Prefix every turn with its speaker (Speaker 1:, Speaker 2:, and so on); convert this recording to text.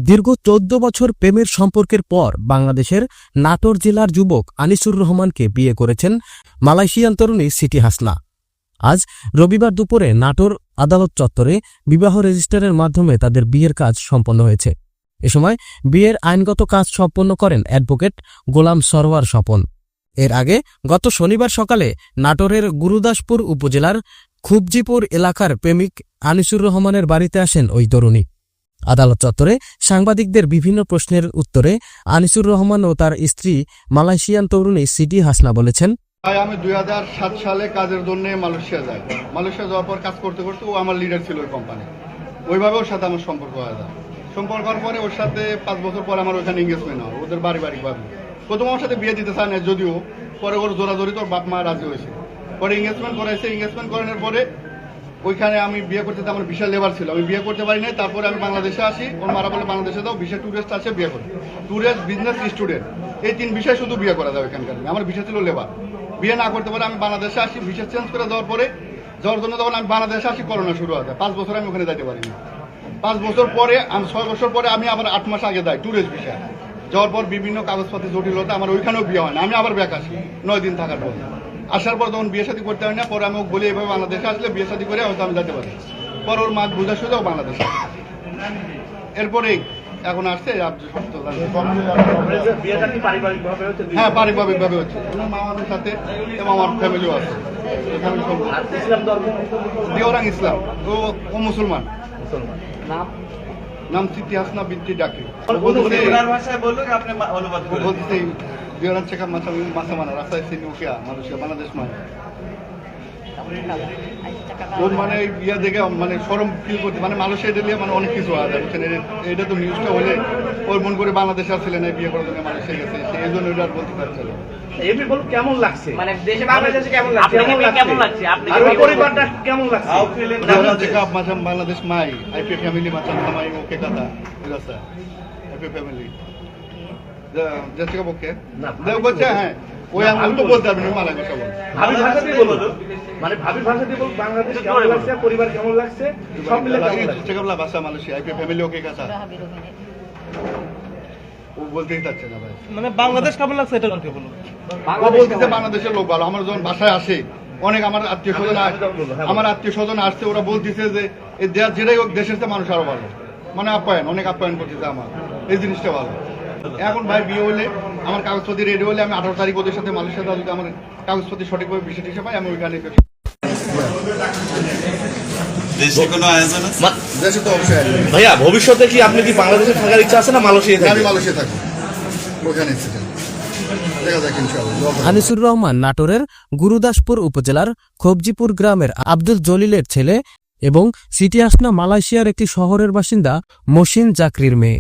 Speaker 1: দীর্ঘ ১৪ বছর প্রেমের সম্পর্কের পর বাংলাদেশের নাটোর জেলার যুবক আনিসুর রহমানকে বিয়ে করেছেন মালয়েশিয়ান তরুণী সিটি হাসনা। আজ রবিবার দুপুরে নাটোর আদালত চত্বরে বিবাহ রেজিস্ট্রারের মাধ্যমে তাদের বিয়ের কাজ সম্পন্ন হয়েছে। এ সময় বিয়ের আইনগত কাজ সম্পন্ন করেন অ্যাডভোকেট গোলাম সরওয়ার স্বপন। এর আগে গত শনিবার সকালে নাটোরের গুরুদাসপুর উপজেলার খুবজিপুর এলাকার প্রেমিক আনিসুর রহমানের বাড়িতে আসেন ওই তরুণী। আদালত চত্বরে সাংবাদিকদের বিভিন্ন প্রশ্নের উত্তরে আনিসুর রহমান ও তার স্ত্রী মালয়েশিয়ান তরুণী সিটি হাসনা বলেছেন,
Speaker 2: আমি 2007 সালে কাজের জন্য মালয়েশিয়া যাই। মালয়েশিয়া যাওয়ার পর কাজ করতে করতে ও আমার লিডার ছিল ওই কোম্পানি। ওইভাবে ওর সাথে আমার সম্পর্ক হয়ে যায়। সম্পর্ক হওয়ার পরে ওর সাথে 5 বছর পর আমার ওইখানে এঙ্গেজমেন্ট হয় ওদের পারিবারিকভাবে। প্রথম আমার সাথে বিয়ে দিতে চায় না, যদিও পরে ওর জোরাজোরি তোর বাপ মা রাজি হয়েছে। পরে এঙ্গেজমেন্ট করাইছে। এঙ্গেজমেন্ট করানোর পরে ওইখানে আমি বিয়ে করতে আমার ভিসা লেবার ছিল, আমি বিয়ে করতে পারি নাই। তারপরে আমি বাংলাদেশে আসি। ওর মারা বলে বাংলাদেশে দাও, ভিসা ট্যুরিস্ট আছে বিয়ে করে। ট্যুরিস্ট, বিজনেস, স্টুডেন্ট, এই 3 বিষয় শুধু বিয়ে করা যাবে এখানকার। আমার ভিসা ছিল লেবার, বিয়ে না করতে পারে। আমি বাংলাদেশে আসি, ভিসা চেঞ্জ করে যাওয়ার পরে যাওয়ার জন্য তখন আমি বাংলাদেশে আসি, করোনা শুরু হয়। 5 বছর আমি ওখানে যাইতে পারিনি। 5 বছর পরে আমি 6 বছর পরে আমি আবার 8 মাস আগে যাই ট্যুরিস্ট ভিসা। যাওয়ার পর বিভিন্ন কাগজপাতি জটিলতা, আমার ওইখানেও বিয়ে হয় না। আমি আবার ব্যাক আসি 9 দিন থাকার পর। আসার পর তখন বিয়ে শাদী করতে হয় না। পরে আমি বলি এইভাবে বাংলাদেশে আসলে বিয়ে শাদী করে হয়তো আমি যেতে পারি। পর ওর মা বোঝা সোজাও বাংলাদেশে। এরপরে এখন আসছে। হ্যাঁ, পারিবারিকভাবে হচ্ছে। মামাদের সাথে এবং আমার ফ্যামিলিও আছে। দিওরাং ইসলাম, ও মুসলমান। নাম সিটি হাসনা বিনতি ডাকি। বলতেছে দিওরাং চেকা মাছা মানা রাস্তায় সিনি ওকে মানুষকে বাংলাদেশ মানে ওর মানে ইয়া দেখে মানে শরম ফিল করতে, মানে মালয়েশিয়া দিলে মানে অনেক কিছু হয় যাচ্ছে। এটা তো নিউজটা হলে ওর মন করে বাংলাদেশে আসলে না, বিয়ে করার জন্য মালয়েশিয়া গেছে, এই জন্য ওটা আর বলতে পারছে না।
Speaker 3: এমনি বল কেমন লাগছে,
Speaker 4: মানে দেশে বাংলাদেশে কেমন লাগছে, কেমন লাগছে আপনি
Speaker 3: পরিবারটা কেমন লাগছে?
Speaker 2: বাংলাদেশ মাই আইপি ফ্যামিলি মাচান মাই ওকে কথা রাস্তা আইপি ফ্যামিলি যাচ্ছে ওকে না দেও বলছে। হ্যাঁ, ওই আমি তো বলতে পারবি না, মালয় ভাষা বল,
Speaker 3: ভাবি ভাষা দিয়ে বলো, মানে ভাবি ভাষা দিয়ে বল। বাংলাদেশ কেমন লাগছে, পরিবার কেমন লাগছে, সব মিলে কেমন লাগছে?
Speaker 2: চেকবলা ভাষা মালয়েশিয়া আইপি ফ্যামিলি ওকে কথা ও বলতেই চাচ্ছে না ভাই। মানে বাংলাদেশ কেমন লাগছে এটা কি বলো? ও বলতেছে বাংলাদেশের লোক ভালো। আমার যখন বাসায় আসে অনেক আমার আত্মীয় স্বজন আসছে, ওরা বলতেছে যে এই দেশ যেটাই হোক দেশের তো মানুষ আরো ভালো, মানে আপ্যায়ন, অনেক আপ্যায়ন করতেছে আমার। এই জিনিসটা ভালো। এখন ভাই বিয়ে হলে আমার কাগজপত্র রেডি হলে আমি 18 তারিখ ওদের সাথে মালয়েশিয়া যদি আমার কাগজপত্র সঠিকভাবে বিষয় টিসে পাই আমি ওইখানে দেশে তো অবশ্যই।
Speaker 3: ভাইয়া ভবিষ্যতে কি আপনি কি বাংলাদেশে থাকার ইচ্ছা আছে না মালয়েশিয়া?
Speaker 2: আমি মালয়েশিয়া থাকি, ওখানে দেখা যাক ইনশাআল্লাহ।
Speaker 1: আনিসুর রহমান নাটোরের গুরুদাসপুর উপজেলার খোবজিপুর গ্রামের আব্দুল জলিলের ছেলে এবং সিটি হাসনা মালয়েশিয়ার একটি শহরের বাসিন্দা মসিন জাকরির মেয়ে।